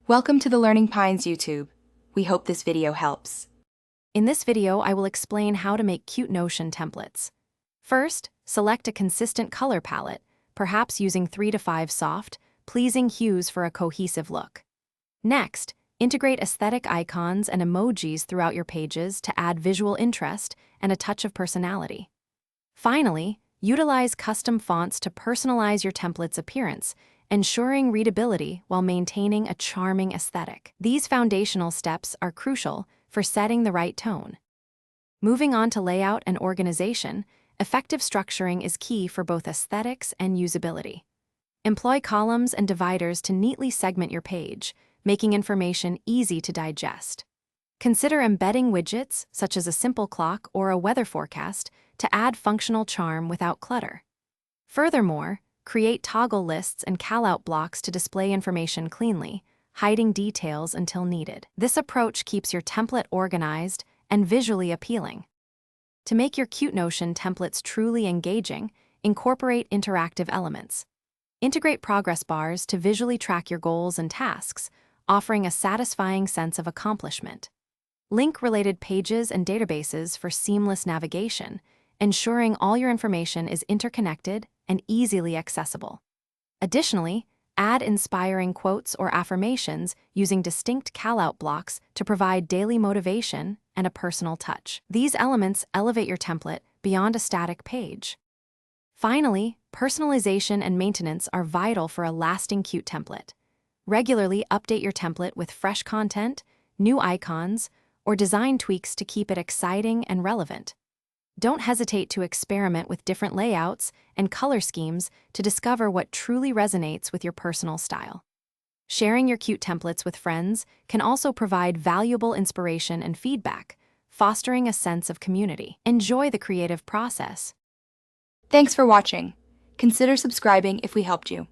Welcome to the Learning Pines YouTube. We hope this video helps. In this video, I will explain how to make cute Notion templates. First, select a consistent color palette, perhaps using 3 to 5 soft, pleasing hues for a cohesive look. Next, integrate aesthetic icons and emojis throughout your pages to add visual interest and a touch of personality. Finally, utilize custom fonts to personalize your template's appearance, ensuring readability while maintaining a charming aesthetic. These foundational steps are crucial for setting the right tone. Moving on to layout and organization, effective structuring is key for both aesthetics and usability. Employ columns and dividers to neatly segment your page, making information easy to digest. Consider embedding widgets, such as a simple clock or a weather forecast, to add functional charm without clutter. Furthermore, create toggle lists and callout blocks to display information cleanly, hiding details until needed. This approach keeps your template organized and visually appealing. To make your cute Notion templates truly engaging, incorporate interactive elements. Integrate progress bars to visually track your goals and tasks, offering a satisfying sense of accomplishment. Link related pages and databases for seamless navigation, ensuring all your information is interconnected and easily accessible. Additionally, add inspiring quotes or affirmations using distinct callout blocks to provide daily motivation and a personal touch. These elements elevate your template beyond a static page. Finally, personalization and maintenance are vital for a lasting cute template. Regularly update your template with fresh content, new icons, or design tweaks to keep it exciting and relevant. Don't hesitate to experiment with different layouts and color schemes to discover what truly resonates with your personal style. Sharing your cute templates with friends can also provide valuable inspiration and feedback, fostering a sense of community. Enjoy the creative process. Thanks for watching. Consider subscribing if we helped you.